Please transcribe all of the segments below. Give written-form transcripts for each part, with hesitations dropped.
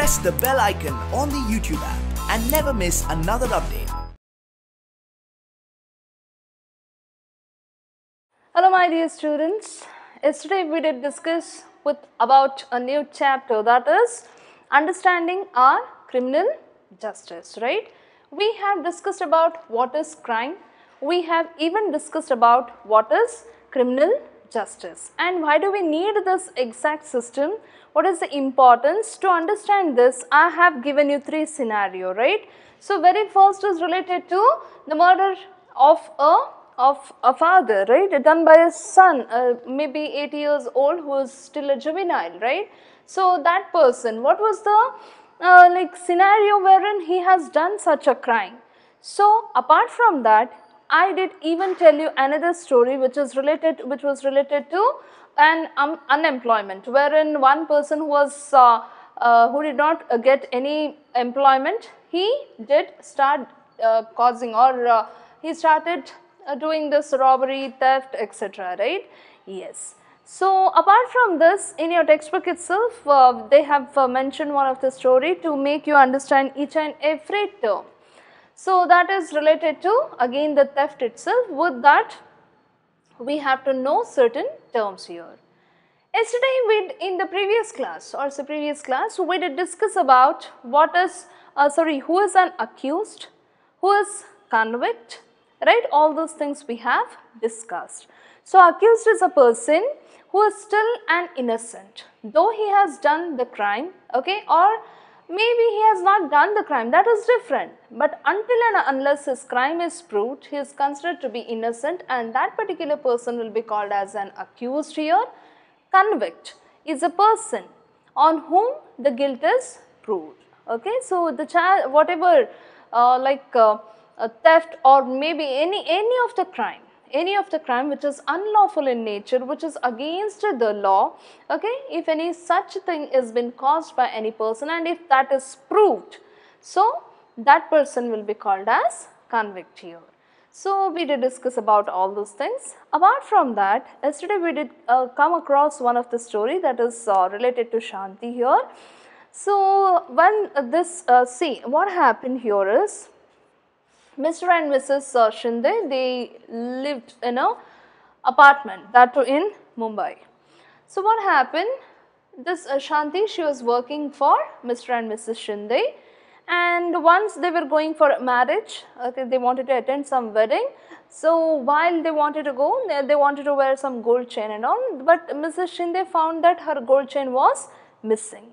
press the bell icon on the YouTube app and never miss another update. Hello my dear students, yesterday we did discuss about a new chapter, that is understanding our criminal justice, right? We have discussed about what is crime, we have even discussed about what is criminal justice and why do we need this exact system, what is the importance. To understand this, I have given you three scenarios, right? So very first is related to the murder of a father, right, done by a son, maybe 8 years old, who is still a juvenile, right? So that person, what was the scenario wherein he has done such a crime? So apart from that, I did even tell you another story which was related to an unemployment, wherein one person who was who did not get any employment, he did start he started doing this robbery, theft, etc., right? Yes. So apart from this, in your textbook itself, they have mentioned one of the story to make you understand each and every term. So that is related to again the theft itself. With that, we have to know certain terms here. Yesterday in the previous class we did discuss about what is who is an accused, who is convict, right? All those things we have discussed. So accused is a person who is still an innocent, though he has done the crime, okay, or maybe he has not done the crime, that is different, but until and unless his crime is proved, he is considered to be innocent and that particular person will be called as an accused here. Convict is a person on whom the guilt is proved, okay. So the whatever theft or maybe any of the crime which is unlawful in nature, which is against the law, okay, if any such thing is been caused by any person and if that is proved, so that person will be called as convict here. So we did discuss about all those things. Apart from that, yesterday we did come across one of the story that is related to Shanti here. So when this see what happened here is, Mr. and Mrs. Shinde, they lived in a apartment, that too in Mumbai. So what happened, this Shanti, she was working for Mr. and Mrs. Shinde, and once they were going for marriage, okay, they wanted to attend some wedding. So while they wanted to go, they wanted to wear some gold chain and all, but Mrs. Shinde found that her gold chain was missing.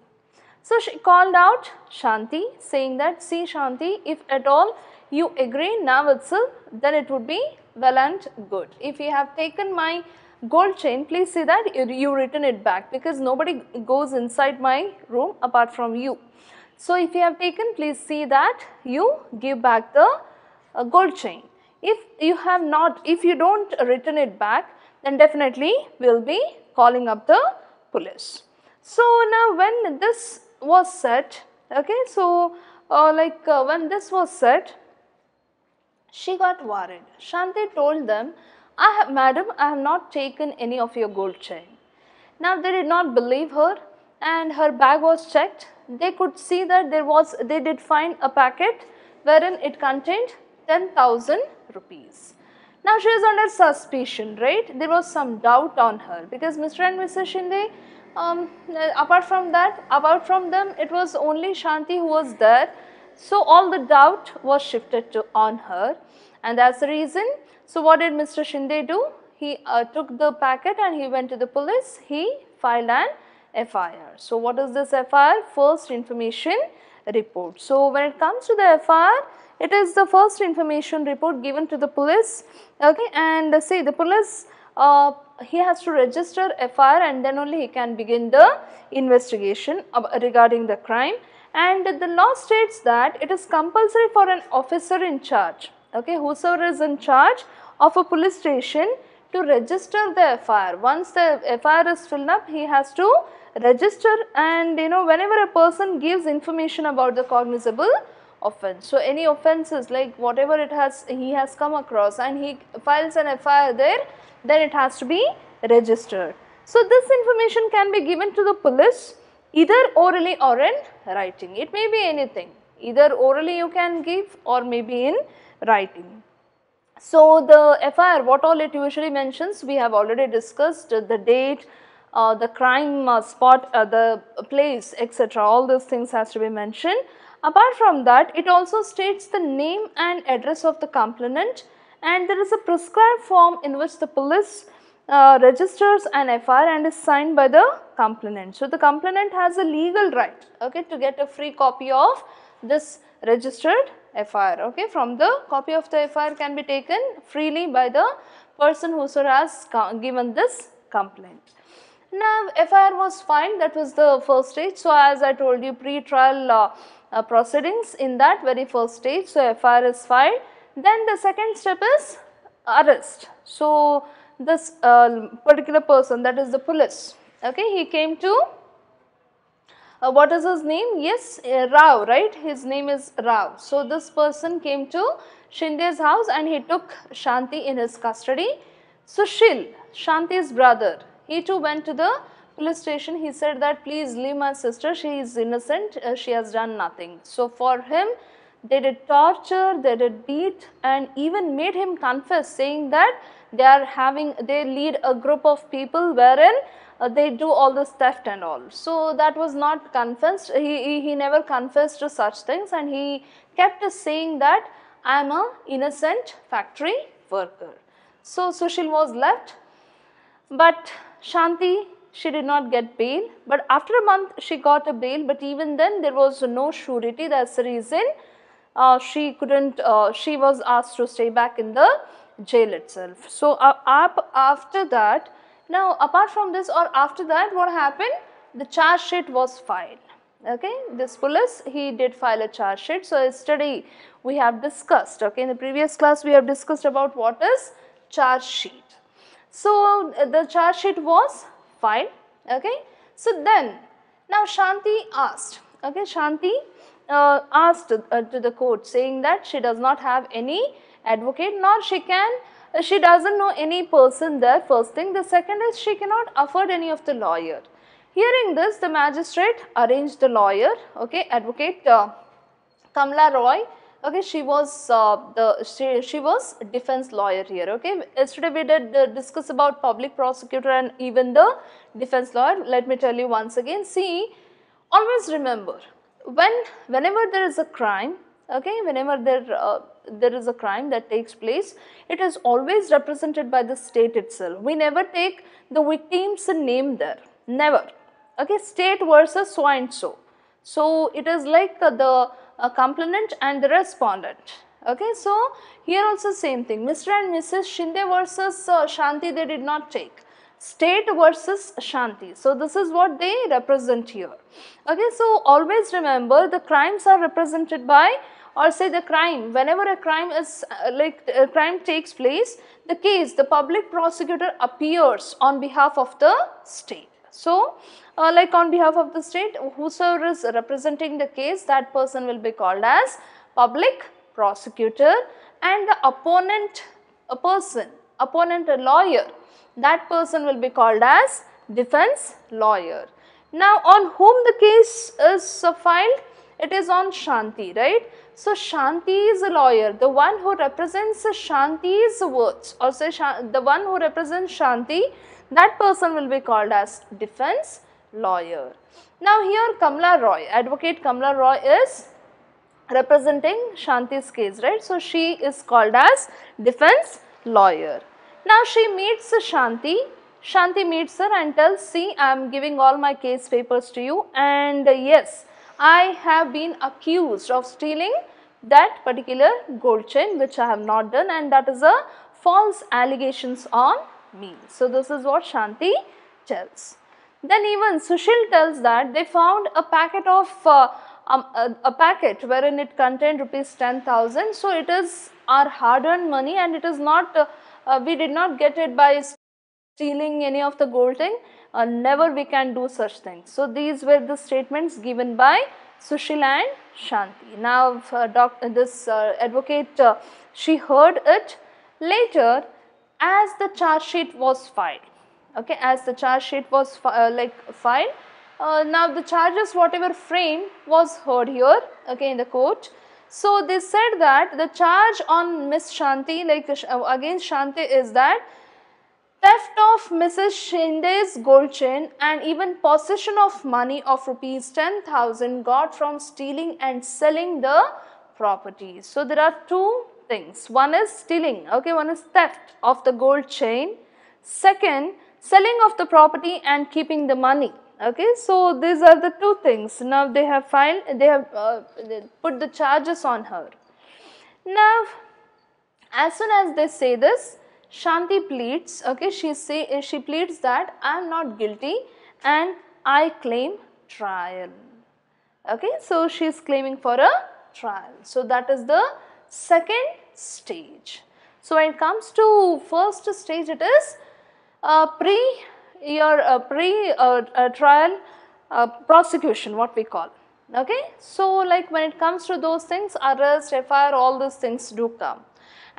So she called out Shanti saying that, see Shanti, if at all you agree now itself, then it would be well and good. If you have taken my gold chain, please see that you return it back, because nobody goes inside my room apart from you. So if you have taken, please see that you give back the gold chain. If you don't return it back, then definitely we will be calling up the police. So now when this was said, okay, so when this was said, she got worried. Shanti told them, Madam, I have not taken any of your gold chain. Now they did not believe her and her bag was checked. They could see that they did find a packet wherein it contained 10,000 rupees. Now she was under suspicion, right? There was some doubt on her because Mr. and Mrs. Shinde, apart from them, it was only Shanti who was there. So all the doubt was shifted on her, and that's the reason. So what did Mr. Shinde do? He took the packet and he went to the police. He filed an FIR. So what is this FIR? First information report. So when it comes to the FIR, it is the first information report given to the police, okay, and see the police, he has to register FIR and then only he can begin the investigation regarding the crime. And the law states that it is compulsory for an officer in charge, okay, whosoever is in charge of a police station, to register the FIR. Once the FIR is filled up, he has to register, and whenever a person gives information about the cognizable offence, so any offences like whatever he has come across and he files an FIR there, then it has to be registered. So this information can be given to the police either orally or in writing. It may be anything, either orally you can give or maybe in writing. So the FIR, what all it usually mentions, we have already discussed the date, the crime spot, the place, etc. All those things has to be mentioned. Apart from that, it also states the name and address of the complainant, and there is a prescribed form in which the police registers an FIR and is signed by the complainant. So the complainant has a legal right, okay, to get a free copy of this registered FIR. Okay, from the copy of the FIR can be taken freely by the person who has given this complaint. Now FIR was filed, that was the first stage. So as I told you, pre-trial proceedings in that very first stage. So FIR is filed. Then the second step is arrest. So this particular person, that is the police, okay, he came to what is his name? Yes, Rao, right? His name is Rao. So this person came to Shinde's house and he took Shanti in his custody. Sushil, Shanti's brother, he too went to the police station. He said that please leave my sister, she is innocent, she has done nothing. So for him, they did torture, they did beat, and even made him confess, saying that they lead a group of people wherein they do all this theft and all. So that was not confessed, he never confessed to such things, and he kept saying that I am a innocent factory worker. So Sushil was left, but Shanti, she did not get bail, but after a month she got a bail, but even then there was no surety. That's the reason she couldn't, she was asked to stay back in the jail itself. So after that, now apart from this or after that, what happened? The charge sheet was filed. Okay, this police, he did file a charge sheet. So yesterday we have discussed, okay, in the previous class we have discussed about what is charge sheet. So the charge sheet was filed. Okay, so then now Shanti asked, okay, Shanti asked to the court, saying that she does not have any advocate, nor she doesn't know any person there, first thing. The second is she cannot afford any of the lawyer. Hearing this, the magistrate arranged the lawyer, okay, advocate Kamla Roy. Okay, she was she was defense lawyer here. Okay, yesterday we did discuss about public prosecutor and even the defense lawyer. Let me tell you once again. See, always remember, whenever there is a crime, okay, whenever there is a crime that takes place, it is always represented by the state itself. We never take the victim's name there, never. Okay, state versus so and so. So it is like the complainant and the respondent. Okay, so here also same thing. Mr. and Mrs. Shinde versus Shanti, they did not take. State versus Shanti. So this is what they represent here. Okay, so always remember, the crimes are represented by, or say the crime, whenever a crime is a crime takes place, the case, the public prosecutor appears on behalf of the state. So like on behalf of the state, whosoever is representing the case, that person will be called as public prosecutor, and the opponent, a lawyer, that person will be called as defense lawyer. Now on whom the case is filed? It is on Shanti, right? So Shanti is a lawyer, the one who represents Shanti's words, or say the one who represents Shanti, that person will be called as defense lawyer. Now here Kamla Roy, advocate Kamla Roy is representing Shanti's case, right? So she is called as defense lawyer. Now she meets Shanti. Shanti meets her and tells, see, I am giving all my case papers to you, and yes, I have been accused of stealing that particular gold chain, which I have not done, and that is a false allegations on me. So this is what Shanti tells. Then even Sushil tells that they found a packet of a packet wherein it contained rupees 10,000. So it is our hard-earned money, and it is not we did not get it by stealing any of the gold thing. Never we can do such things. So these were the statements given by Sushil and Shanti. Now this advocate, she heard it later as the charge sheet was filed. Okay, as the charge sheet was filed, Now the charges whatever framed was heard here, okay, in the court. So they said that the charge on Miss Shanti, like against Shanti, is that theft of Mrs. Shinde's gold chain and even possession of money of rupees 10,000 got from stealing and selling the property. So there are two things. One is stealing, okay, one is theft of the gold chain. Second, selling of the property and keeping the money. Okay, so these are the two things. Now they have filed, they have put the charges on her. Now, as soon as they say this, Shanti pleads, okay, she pleads that I am not guilty and I claim trial. Okay, so she is claiming for a trial. So that is the second stage. So when it comes to first stage, it is pre-trial prosecution, what we call. Okay, so like when it comes to those things, arrest, FIR, all those things do come.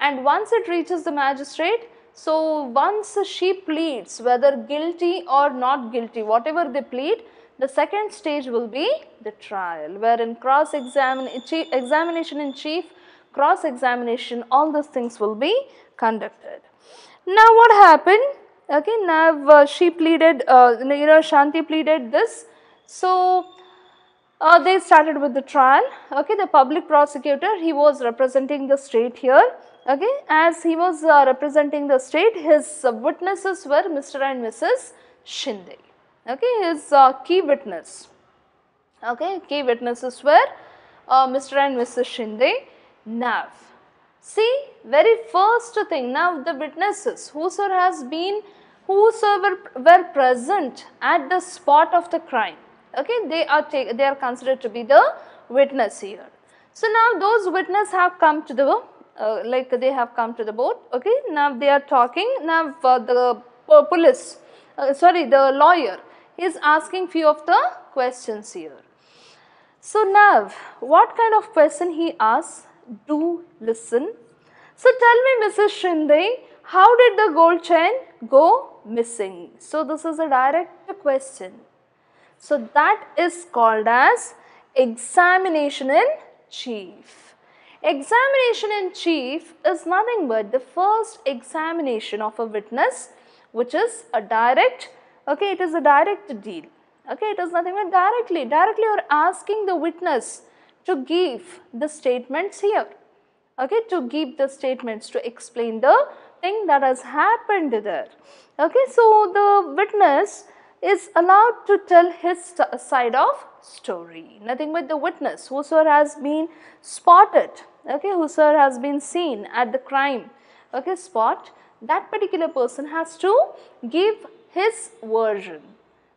And once it reaches the magistrate, so once she pleads whether guilty or not guilty, whatever they plead, the second stage will be the trial, wherein examination in chief, cross-examination, all those things will be conducted. Now what happened? Okay, now she pleaded, Shanti pleaded this. So they started with the trial. Okay, the public prosecutor, he was representing the state here. Okay, as he was representing the state, his witnesses were Mr. and Mrs. Shinde. Okay, his key witness. Okay, key witnesses were Mr. and Mrs. Shinde. Now, see, very first thing, now the witnesses, whosoever were present at the spot of the crime, okay, they are considered to be the witness here. So now those witnesses have come to the they have come to the board. Okay, now they are talking. Now the police, the lawyer is asking few of the questions here. So now what kind of question he asks? Do listen. So tell me, Mrs. Shinde, how did the gold chain go missing? So this is a direct question. So that is called as examination in chief. Examination in chief is nothing but the first examination of a witness, which is a direct, okay, it is a direct deal. Okay, it is nothing but directly you are asking the witness to give the statements here. Okay, to give the statements, to explain the thing that has happened there. Okay, so the witness is allowed to tell his side of story. Nothing but the witness, whosoever has been spotted, okay, whosoever has been seen at the crime, okay, spot, that particular person has to give his version.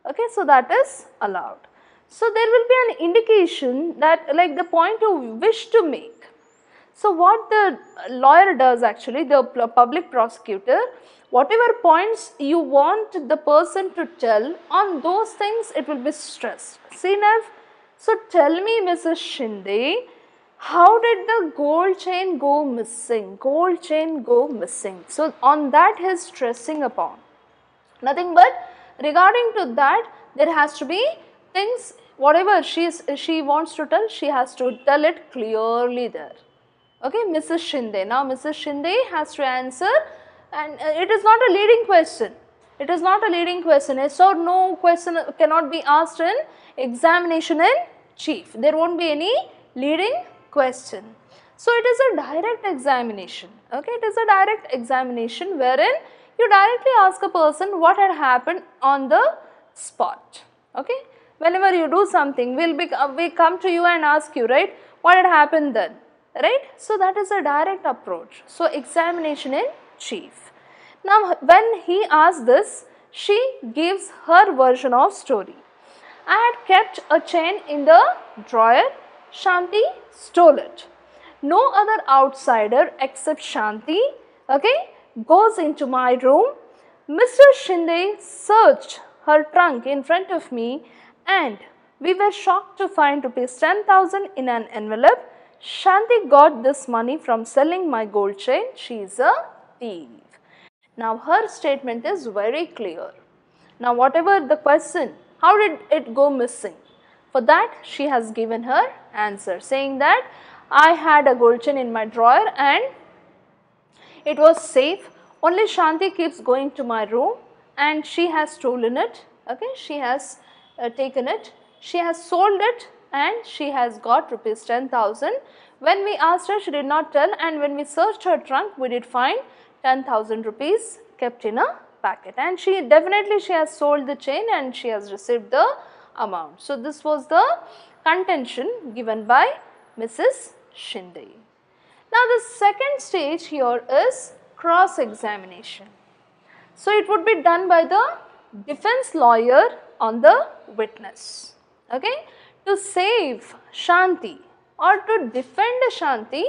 Okay, so that is allowed. So there will be an indication that, like, the point you wish to make. So what the lawyer does actually, the public prosecutor, whatever points you want the person to tell, on those things it will be stressed. See now, so tell me, Mrs. Shinde, how did the gold chain go missing? Gold chain go missing. So on that he is stressing upon. Nothing but regarding to that, there has to be things, whatever she wants to tell, she has to tell it clearly there. Okay, Mrs. Shinde. Now Mrs. Shinde has to answer, and it is not a leading question. It is not a leading question. Yes or no question cannot be asked in examination in chief. There won't be any leading question. So it is a direct examination. Okay, it is a direct examination wherein you directly ask a person what had happened on the spot. Okay, whenever you do something, we come to you and ask you, right, what had happened then, right? So that is a direct approach. So examination in chief. Now when he asks this, she gives her version of story. I had kept a chain in the drawer. Shanti stole it. No other outsider except Shanti, okay, goes into my room. Mr. Shinde searched her trunk in front of me, and we were shocked to find rupees 10,000 in an envelope. Shanti got this money from selling my gold chain. She is a thief. Now her statement is very clear. Now whatever the question, How did it go missing? For that she has given her answer saying that I had a gold chain in my drawer and it was safe. Only Shanti keeps going to my room and she has stolen it. Okay, she has taken it. She has sold it and she has got rupees 10,000. When we asked her, she did not tell, and when we searched her trunk, we did find 10,000 rupees kept in a packet, and she has sold the chain and she has received the amount. So, this was the contention given by Mrs. Shinde. Now, the second stage here is cross examination. So, it would be done by the defense lawyer on the witness. Okay? To save Shanti or to defend Shanti,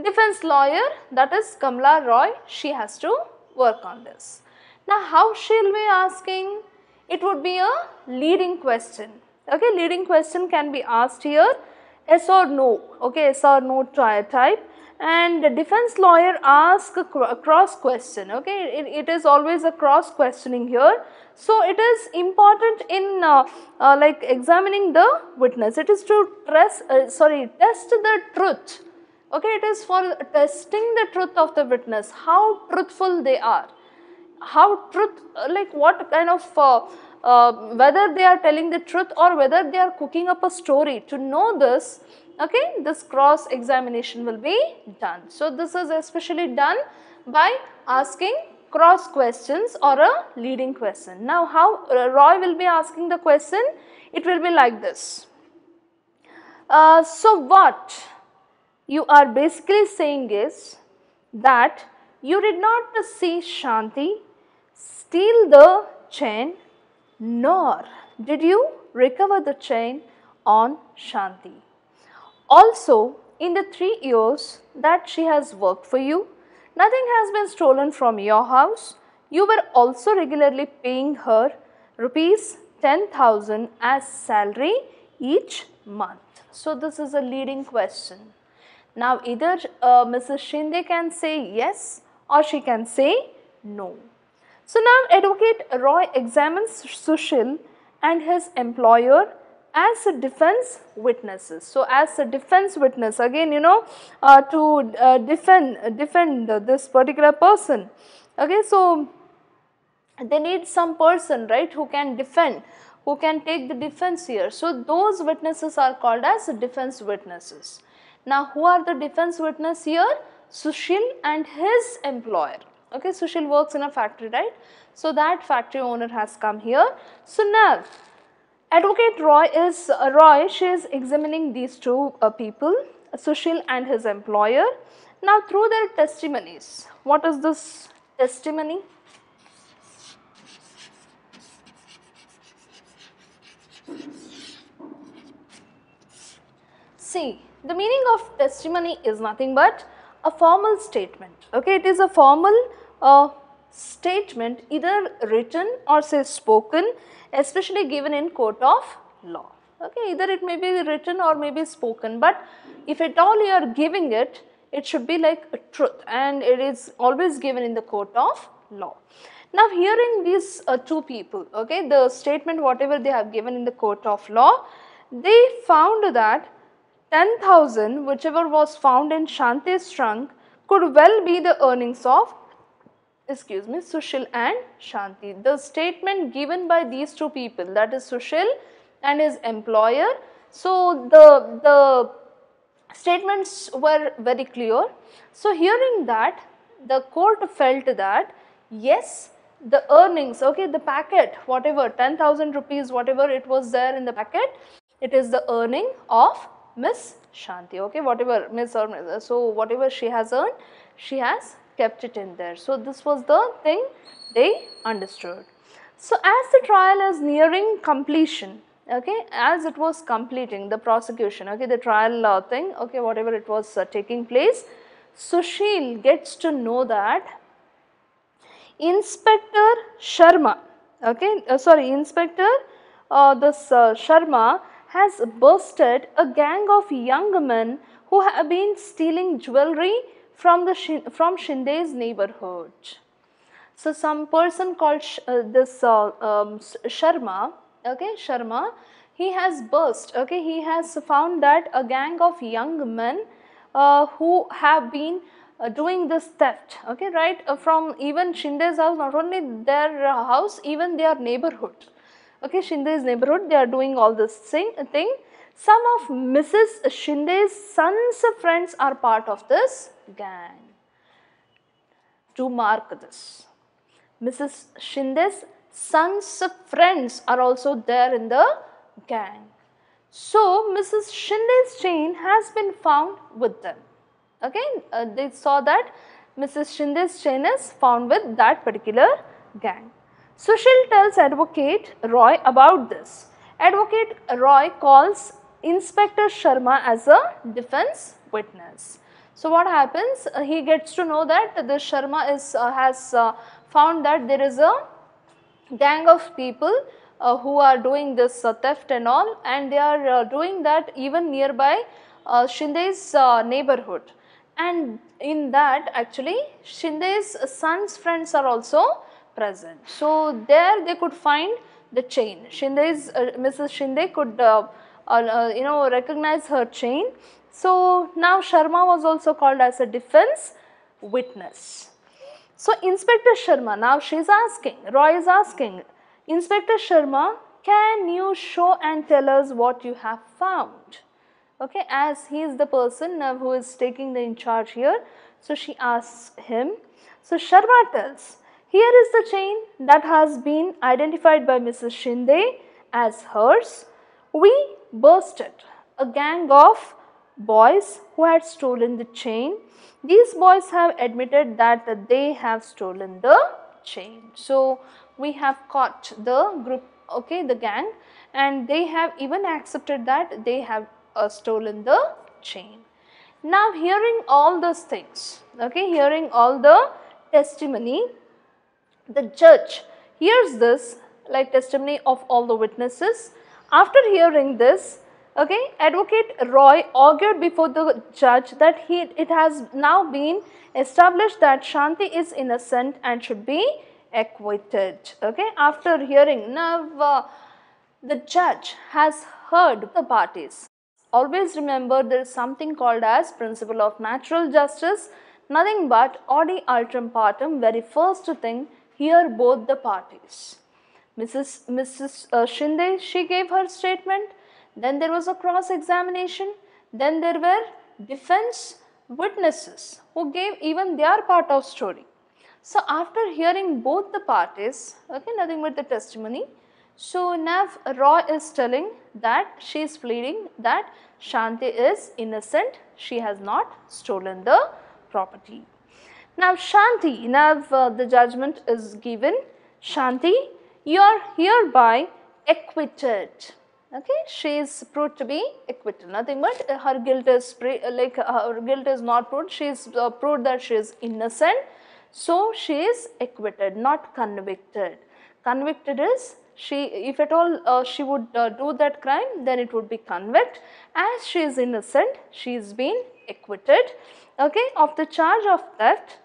defense lawyer, that is Kamala Roy, she has to work on this. Now, how she will be asking? It would be a leading question. Okay, leading question can be asked here, yes or no. Okay, yes or no type. And the defense lawyer asks a cross question. Okay, it is always a cross questioning here. So, it is important in like examining the witness. It is to test the truth. Okay, it is for testing the truth of the witness, how truthful they are, how like what kind of whether they are telling the truth or whether they are cooking up a story. To know this, okay, this cross examination will be done. So, this is especially done by asking cross questions or a leading question. Now, how Roy will be asking the question? It will be like this. So, what you are basically saying is that you did not see Shanti steal the chain, nor did you recover the chain on Shanti. Also, in the 3 years that she has worked for you, nothing has been stolen from your house. You were also regularly paying her rupees 10,000 as salary each month. So, this is a leading question. Now, either Mrs. Shinde can say yes or she can say no. So, now Advocate Roy examines Sushil and his employer as a defense witnesses. So, as a defense witness, again to defend this particular person. Okay, so they need some person, right, who can defend, who can take the defense here. So, those witnesses are called as defense witnesses. Now, who are the defense witness here? Sushil and his employer. Okay, Sushil works in a factory, right? So, that factory owner has come here. So, now Advocate Roy, she is examining these two people, Sushil and his employer. Now, through their testimonies, what is this testimony? See, the meaning of testimony is nothing but a formal statement. Okay, it is a formal statement, either written or say spoken, especially given in court of law. Okay, either it may be written or may be spoken, but if at all you are giving it, it should be like a truth, and it is always given in the court of law. Now, hearing these two people, okay, the statement whatever they have given in the court of law, they found that 10,000 whichever was found in Shanti's trunk could well be the earnings of Sushil and Shanti. The statement given by these two people, that is Sushil and his employer. So, the statements were very clear. So, hearing that, the court felt that yes, the earnings, okay, the packet, whatever 10,000 rupees, whatever it was there in the packet, it is the earning of Miss Shanti, okay, whatever Miss or Miss, so whatever she has earned, she has kept it in there. So, this was the thing they understood. So, as the trial is nearing completion, okay, as it was completing the prosecution, okay, the trial thing, okay, whatever it was taking place, Sushil gets to know that Inspector Sharma, okay, Inspector Sharma has busted a gang of young men who have been stealing jewelry from Shinde's neighborhood. So, some person called Sharma, okay, Sharma, he has burst, okay, he has found that a gang of young men who have been doing this theft, okay, right, from even Shinde's house, not only their house, even their neighborhood, okay, Shinde's neighborhood, they are doing all this thing. Some of Mrs. Shinde's son's friends are part of this gang. To mark this, Mrs. Shinde's son's friends are also there in the gang. So, Mrs. Shinde's chain has been found with them. Okay, they saw that Mrs. Shinde's chain is found with that particular gang. Sushil tells Advocate Roy about this. Advocate Roy calls Inspector Sharma as a defense witness. So what happens? He gets to know that the Sharma has found that there is a gang of people who are doing this theft and all, and they are doing that even nearby Shinde's neighborhood, and in that actually Shinde's son's friends are also present. So there they could find the chain. Shinde's Mrs. Shinde could recognize her chain. So now Sharma was also called as a defense witness. So Inspector Sharma, now she is asking, Roy is asking, Inspector Sharma, can you show and tell us what you have found? Okay, as he is the person who is taking the in charge here. So she asks him. So Sharma tells, here is the chain that has been identified by Mrs. Shinde as hers. We bursted a gang of boys who had stolen the chain. These boys have admitted that they have stolen the chain. So we have caught the group, okay, the gang, and they have even accepted that they have stolen the chain. Now hearing all those things, okay, hearing all the testimony, the judge hears this like testimony of all the witnesses. After hearing this, okay, Advocate Roy argued before the judge that it has now been established that Shanti is innocent and should be acquitted. Okay, after hearing, now the judge has heard the parties. Always remember, there is something called as principle of natural justice, nothing but odi ultram partem, very first thing, hear both the parties. Mrs. Shinde, she gave her statement, then there was a cross examination, then there were defense witnesses who gave even their part of story. So after hearing both the parties, okay, nothing but the testimony, so now Roy is telling that she is pleading that Shanti is innocent, she has not stolen the property. Now Shanti, now the judgment is given, Shanti, you are hereby acquitted. Okay, she is proved to be acquitted. Nothing but her guilt is her guilt is not proved. She is proved that she is innocent. So she is acquitted, not convicted. Convicted is she, if at all she would do that crime, then it would be convict. As she is innocent, she is being acquitted, okay, of the charge of theft,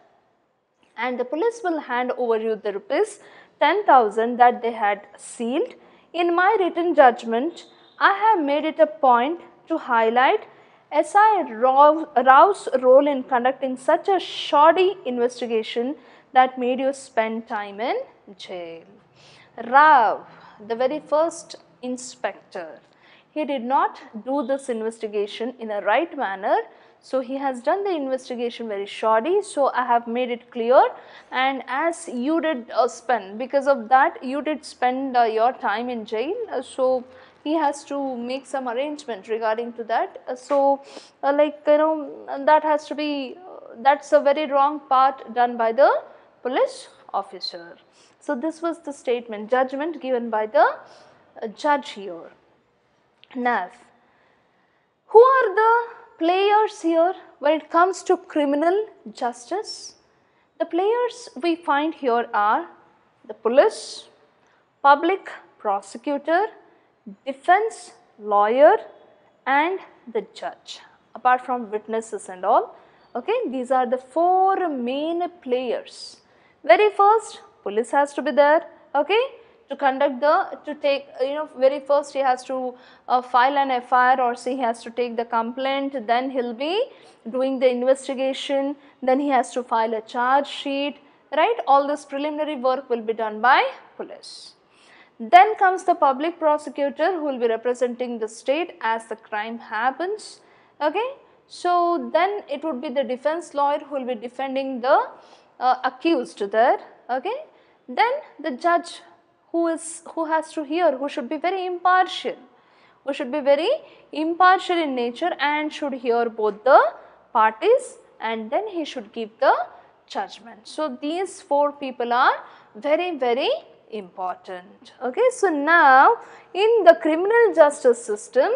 and the police will hand over you the rupees 10,000 that they had sealed. In my written judgment, I have made it a point to highlight SI Rao's role in conducting such a shoddy investigation that made you spend time in jail. Rao, the very first inspector, he did not do this investigation in a right manner. So he has done the investigation very shoddy. So I have made it clear, and as you did spend, because of that you did spend your time in jail. So he has to make some arrangement regarding to that. That has to be, that's a very wrong part done by the police officer. So this was the statement, judgment given by the judge here. Now, who are the players here when it comes to criminal justice? The players we find here are the police, public prosecutor, defense lawyer, and the judge, apart from witnesses and all. Okay, these are the four main players. Very first, police has to be there, okay, to conduct to take, very first he has to file an FIR, or say he has to take the complaint, then he'll be doing the investigation, then he has to file a charge sheet, right? All this preliminary work will be done by police. Then comes the public prosecutor, who will be representing the state as the crime happens, okay. So then it would be the defense lawyer who will be defending the accused there, okay. Then the judge who has to hear, who should be very impartial, in nature and should hear both the parties, and then he should give the judgment. So these four people are very, very important, okay. So now in the criminal justice system,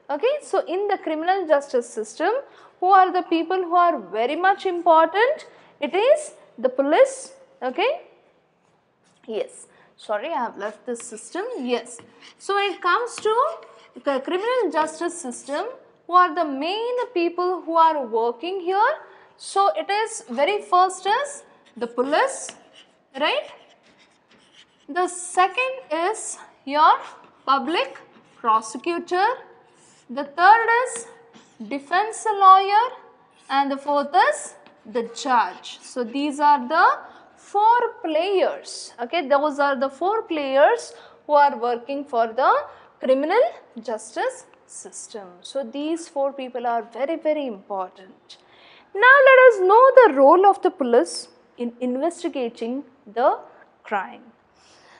okay, so in the criminal justice system, who are the people who are very much important? It is the police, okay. Yes, sorry, I have left this system. Yes, so when it comes to the criminal justice system, who are the main people who are working here? So it is very first is the police, right? The second is your public prosecutor, the third is defense lawyer, and the fourth is the judge. So these are the four players, okay. Those are the four players who are working for the criminal justice system. So these four people are very, very important. Now let us know the role of the police in investigating the crime.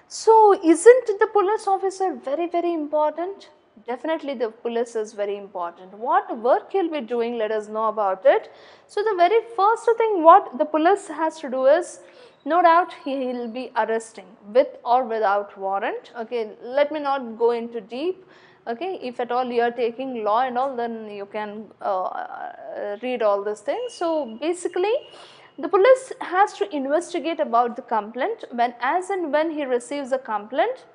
So isn't the police officer very, very important? Definitely the police is very important. What work he will be doing, let us know about it. So the very first thing what the police has to do is, no doubt he will be arresting with or without warrant, okay. Let me not go into deep, okay. If at all you are taking law and all, then you can read all these things. So basically the police has to investigate about the complaint. As and when he receives a complaint,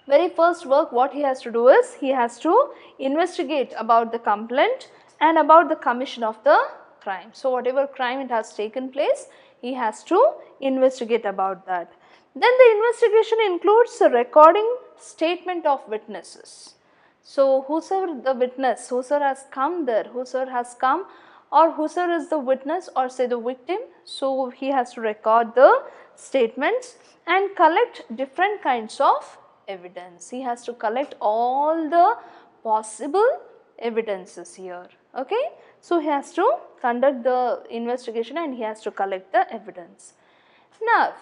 very first work what he has to do is, he has to investigate about the complaint and about the commission of the crime. So whatever crime it has taken place, he has to investigate about that. Then the investigation includes a recording statement of witnesses. So whosoever the witness, whosoever has come there, whosoever has come, or whosoever is the witness or say the victim, so he has to record the statements and collect different kinds of evidence. He has to collect all the possible evidences here, okay. So he has to conduct the investigation and he has to collect the evidence. Now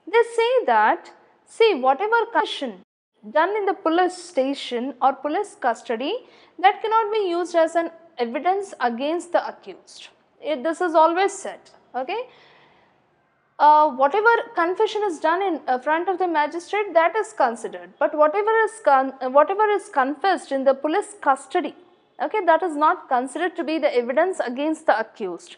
they say that, see, whatever confession done in the police station or police custody, that cannot be used as an evidence against the accused. This is always said, okay. Whatever confession is done in front of the magistrate, that is considered, but whatever is confessed in the police custody, okay, that is not considered to be the evidence against the accused.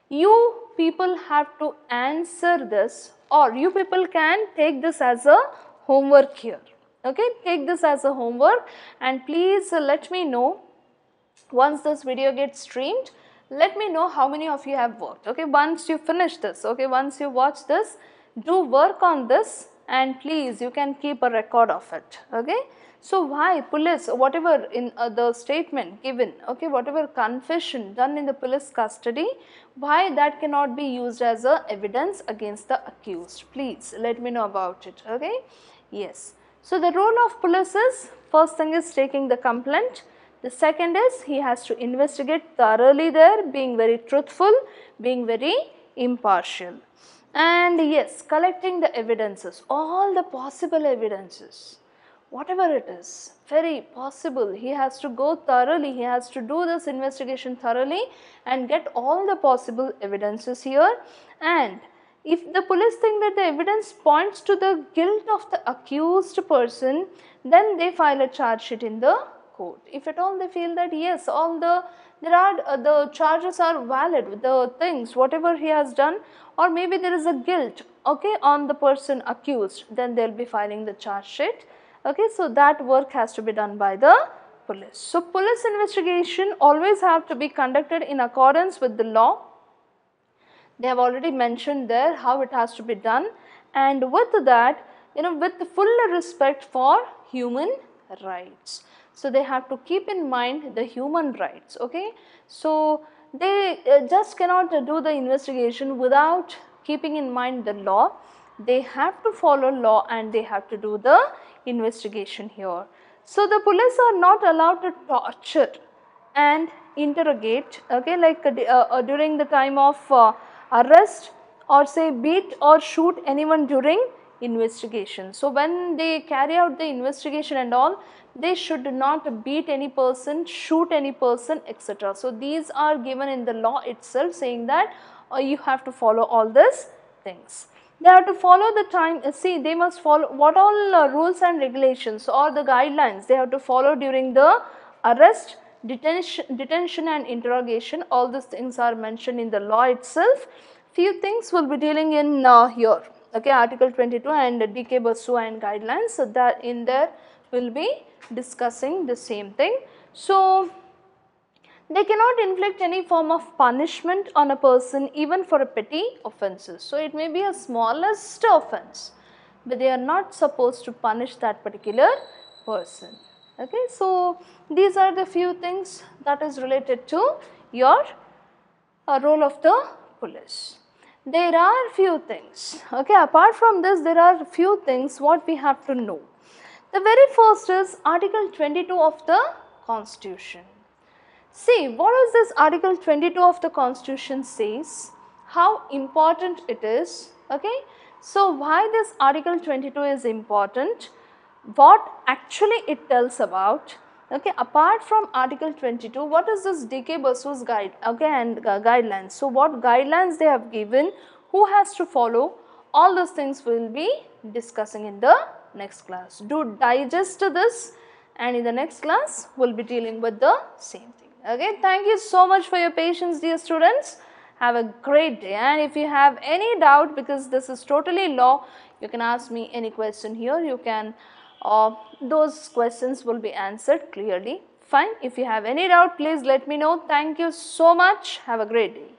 You people have to answer this, or you people can take this as a homework here, okay. Take this as a homework and please let me know once this video gets streamed. Let me know how many of you have worked, okay. Once you finish this, okay, once you watch this, do work on this and please you can keep a record of it, okay. So why police, whatever in the statement given, okay, whatever confession done in the police custody, why that cannot be used as a evidence against the accused? Please let me know about it, okay. Yes. So the role of police is, first thing is taking the complaint. The second is he has to investigate thoroughly there, being very truthful, being very impartial. And yes, collecting the evidences, all the possible evidences, whatever it is, very possible, he has to go thoroughly, he has to do this investigation thoroughly and get all the possible evidences here. And if the police think that the evidence points to the guilt of the accused person, then they file a charge sheet in the court. If at all they feel that yes, all the charges are valid, the things whatever he has done, or maybe there is a guilt, okay, on the person accused, then they will be filing the charge sheet, okay. So that work has to be done by the police. So police investigation always have to be conducted in accordance with the law. They have already mentioned there how it has to be done, and with that with full respect for human rights. So they have to keep in mind the human rights, okay. So they just cannot do the investigation without keeping in mind the law. They have to follow law and they have to do the investigation here. So the police are not allowed to torture and interrogate, okay, like during the time of arrest, or say beat or shoot anyone during investigation. So when they carry out the investigation and all, they should not beat any person, shoot any person, etc. So these are given in the law itself, saying that you have to follow all these things. They have to follow the time, see, they must follow what all rules and regulations or the guidelines they have to follow during the arrest, detention and interrogation. All these things are mentioned in the law itself. Few things will be dealing in here, okay, Article 22 and D.K. Basu and guidelines. So that in there will be discussing the same thing. So they cannot inflict any form of punishment on a person even for a petty offences. So it may be a smallest offence, but they are not supposed to punish that particular person. Okay, so these are the few things that is related to your role of the police. There are few things, okay, apart from this there are few things what we have to know. The very first is Article 22 of the Constitution. See, what is this Article 22 of the Constitution says, how important it is, okay. So why this Article 22 is important, what actually it tells about, okay. Apart from Article 22, what is this D.K. Basu's guide, okay, and guidelines. So what guidelines they have given, who has to follow, all those things we will be discussing in the next class. Do digest this, and in the next class we will be dealing with the same thing. Okay, thank you so much for your patience, dear students. Have a great day, and if you have any doubt, because this is totally law, you can ask me any question here. You can those questions will be answered clearly. Fine. If you have any doubt, please let me know. Thank you so much. Have a great day.